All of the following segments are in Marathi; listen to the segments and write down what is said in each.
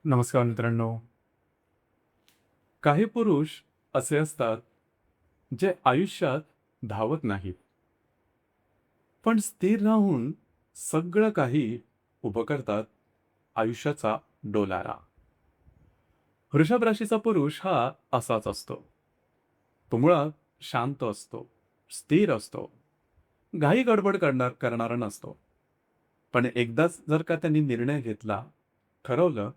नमस्कार मित्रांनो. काही पुरुष असे असतात जे आयुष्यात धावत नाहीत, पण स्थिर राहून सगळं काही उभं करतात आयुष्याचा डोलारा. वृषभ राशीचा पुरुष हा असाच असतो. तो मुळात शांत असतो, स्थिर असतो, घाई गडबड करणारा नसतो. पण एकदाच जर का त्यांनी निर्णय घेतला, ठरवलं,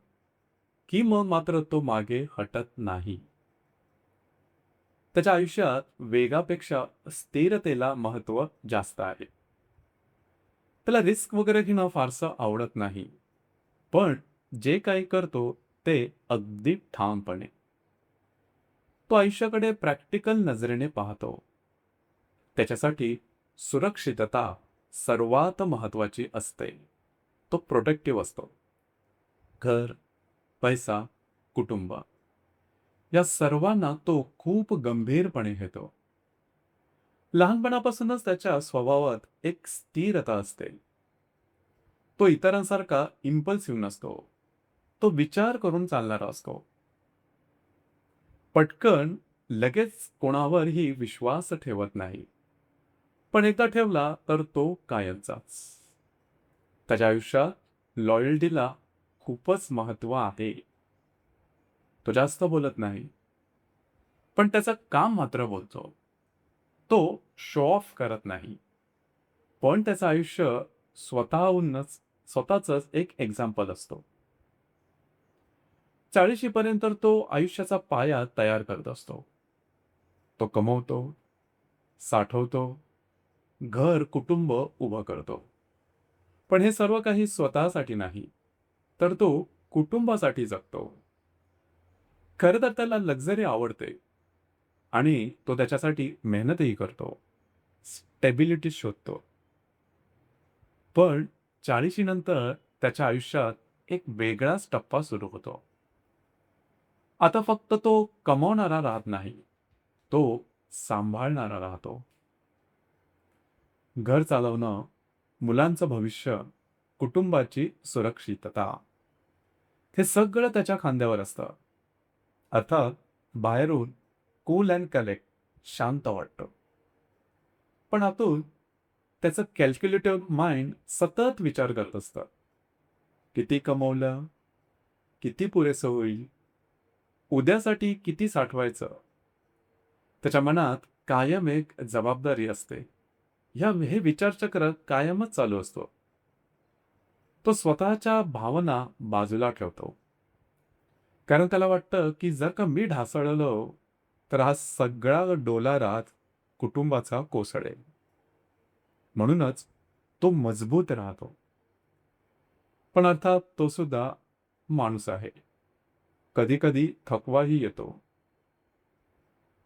की मग मात्र तो मागे हटत नाही. त्याच्या आयुष्यात वेगापेक्षा स्थिरतेला महत्त्व जास्त आहे. त्याला रिस्क वगैरे घेणं फारसं आवडत नाही. पण जे काही करतो ते अगदी ठामपणे. तो आयुष्याकडे प्रॅक्टिकल नजरेने पाहतो. त्याच्यासाठी सुरक्षितता सर्वात महत्त्वाची असते. तो प्रोटेक्टिव्ह असतो. घर, पैसा, कुटुंब या सर्वांना तो खूप गंभीरपणे घेतो. लहानपणापासूनच त्याच्या स्वभावात एक स्थिरता असते. तो इतरांसारखा इम्पल्सिव्ह नसतो. तो विचार करून चालणारा असतो. पटकन लगेच कोणावरही विश्वास ठेवत नाही. पण एकदा ठेवला तर तो कायमचाच. त्याच्या आयुष्यात लॉयल्टीला खूपच महत्त्व आहे. तो जास्त बोलत नाही, पण त्याचं काम मात्र बोलतो. तो शो ऑफ करत नाही, पण त्याचं आयुष्य स्वतःहूनच स्वतःचंच एक एक्झाम्पल असतो. 40शी पर्यंत तो आयुष्याचा पाया तयार करत असतो. तो कमवतो, साठवतो, घर, कुटुंब उभं करतो. पण हे सर्व काही स्वतःसाठी नाही, तर तो कुटुंबासाठी जगतो. खरं तर त्याला लक्झरी आवडते आणि तो त्याच्यासाठी मेहनतही करतो. स्टॅबिलिटी शोधतो. पण 40शी नंतर त्याच्या आयुष्यात एक वेगळाच टप्पा सुरू होतो. आता फक्त तो कमावणारा राहत नाही, तो सांभाळणारा राहतो. घर चालवणं, मुलांचं भविष्य, कुटुंबाची सुरक्षितता हे सगळं त्याच्या खांद्यावर असतं. अर्थात बाहेरून कूल अँड कलेक्ट, शांत वाटतं. पण आतून त्याचं कॅल्क्युलेटिव्ह माइंड सतत विचार करत असतं. किती कमवलं? किती पुरेसं होईल? उद्यासाठी किती साठवायचं? त्याच्या मनात कायम एक जबाबदारी असते. हे विचारचक्र कायमच चालू असतो. तो स्वतःच्या भावना बाजूला ठेवतो. कारण त्याला वाटतं, की जर का मी ढासळलो, तर हा सगळा डोलारा कुटुंबाचा कोसळेल. म्हणूनच तो मजबूत राहतो. पण अर्थात तो सुद्धा माणूस आहे. कधी-कधी थकवाही येतो.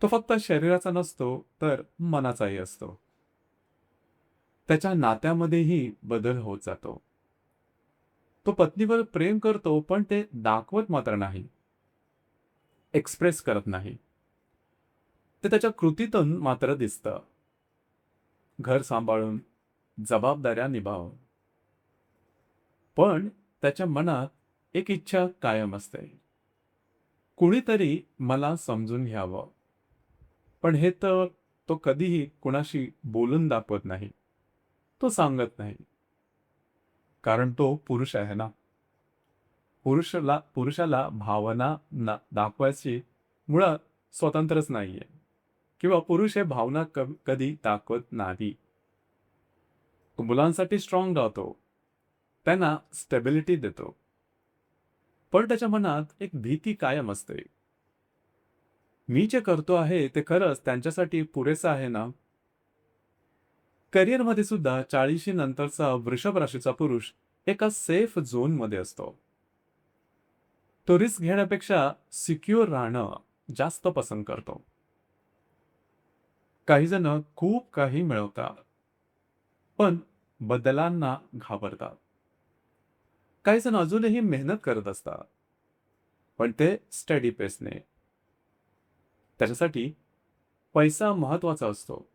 तो फक्त शरीराचा नसतो, तर मनाचाही असतो. त्याच्या नात्यामध्येही बदल होत जातो. तो पत्नीवर प्रेम करतो, पण ते दाखवत मात्र नाही. एक्सप्रेस करत नाही. ते त्याच्या कृतीतून मात्र दिसतं. घर सांभाळून, जबाबदाऱ्या निभावून. पण त्याच्या मनात एक इच्छा कायम असते. कुणीतरी मला समजून घ्यावं. पण हे तर तो कधीही कुणाशी बोलून दाखवत नाही. तो सांगत नाही. कारण तो पुरुष आहे ना. पुरुषाला भावना दाखवायची मुळात स्वतंत्रच नाहीये. किंवा पुरुष हे भावना कधी दाखवत नाही. तो मुलांसाठी स्ट्रॉंग राहतो. त्यांना स्टॅबिलिटी देतो. पण त्याच्या मनात एक भीती कायम असते. मी जे करतो आहे ते खरंच त्यांच्यासाठी पुरेसं आहे ना? करिअरमध्ये सुद्धा 40शी नंतरचा वृषभ राशीचा पुरुष एका सेफ झोनमध्ये असतो. तो रिस्क घेण्यापेक्षा सिक्युअर राहणं जास्त पसंत करतो. काही जण खूप काही मिळवतात, पण बदलांना घाबरतात. काही जण अजूनही मेहनत करत असतात, पण ते स्टडी पेसने. त्याच्यासाठी पैसा महत्वाचा असतो.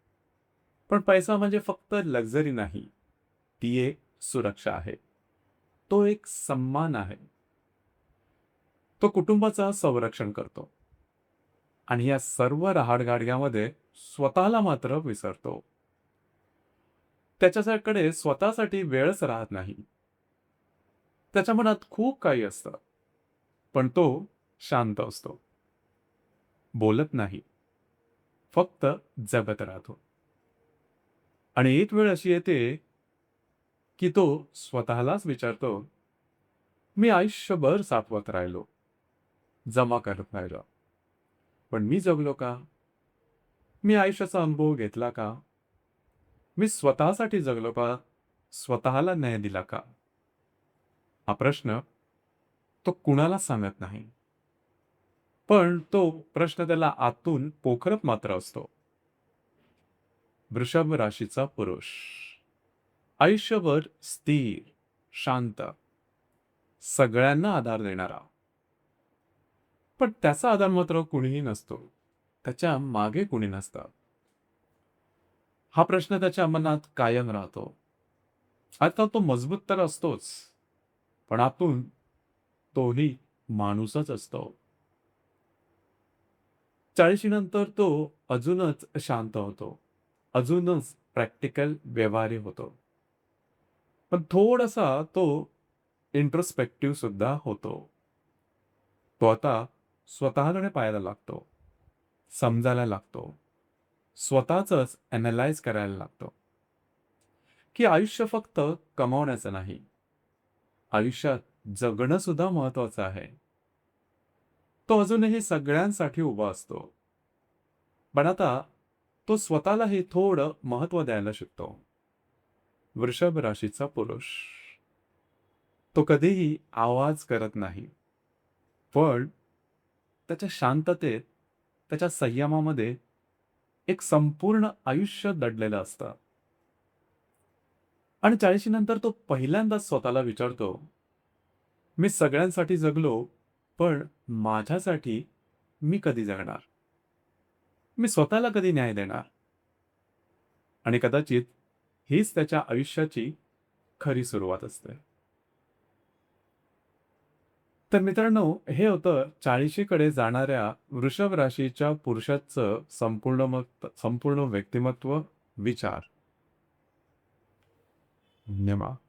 पण पैसा म्हणजे फक्त लक्झरी नाही. ती एक सुरक्षा आहे. तो एक सन्मान आहे. तो कुटुंबाचा संरक्षण करतो आणि या सर्व रहाडगाडग्यामध्ये स्वतःला मात्र विसरतो. त्याच्याकडे स्वतःसाठी वेळच राहत नाही. त्याच्या मनात खूप काही असतं, पण तो शांत असतो. बोलत नाही, फक्त जगत राहतो. आणि एक वेळ अशी येते, की तो स्वतःलाच विचारतो, "मी आयुष्यभर साठवत राहिलो, जमा करत राहिलो. पण मी जगलो का? मी आयुष्याचा अनुभव घेतला का? मी स्वतःसाठी जगलो का? स्वतःला न्याय दिला का?" हा प्रश्न तो कुणालाच सांगत नाही. पण तो प्रश्न त्याला आतून पोखरत मात्र असतो. वृषभ राशीचा पुरुष. आयुष्यभर स्थिर, शांत, सगळ्यांना आधार देणारा. पण त्याचा आधार मात्र कुणीही नसतो. त्याच्या मागे कुणी नसतं. हा प्रश्न त्याच्या मनात कायम राहतो. आता तो मजबूत तर असतोच, पण आतून तोही माणूसच असतो. 40शी नंतर तो अजूनच शांत होतो. अजूनच प्रॅक्टिकल व्यवहारी होतो. पण थोडासा तो इंट्रोस्पेक्टिव्ह सुद्धा होतो. तो आता स्वतःकडे पाहायला लागतो. समजायला लागतो. स्वतःचंच ॲनलाईज करायला लागतो, की आयुष्य फक्त कमावण्याचं नाही. आयुष्यात जगणं सुद्धा महत्वाचं आहे. तो अजूनही सगळ्यांसाठी उभा असतो. पण आता तो स्वतःलाही थोडं महत्त्व द्यायला शिकतो. वृषभ राशीचा पुरुष. तो कधीही आवाज करत नाही. पण त्याच्या शांततेत, त्याच्या संयमामध्ये एक संपूर्ण आयुष्य दडलेलं असतं. आणि 40शी नंतर तो पहिल्यांदाच स्वतःला विचारतो, मी सगळ्यांसाठी जगलो, पण माझ्यासाठी मी कधी जगणार? मी स्वतःला कधी न्याय देणार? आणि कदाचित हीच त्याच्या आयुष्याची खरी सुरुवात असते. तर मित्रांनो, हे होतं 40शी कडे जाणाऱ्या वृषभ राशीच्या पुरुषाचं संपूर्ण व्यक्तिमत्व, विचार. धन्यवाद.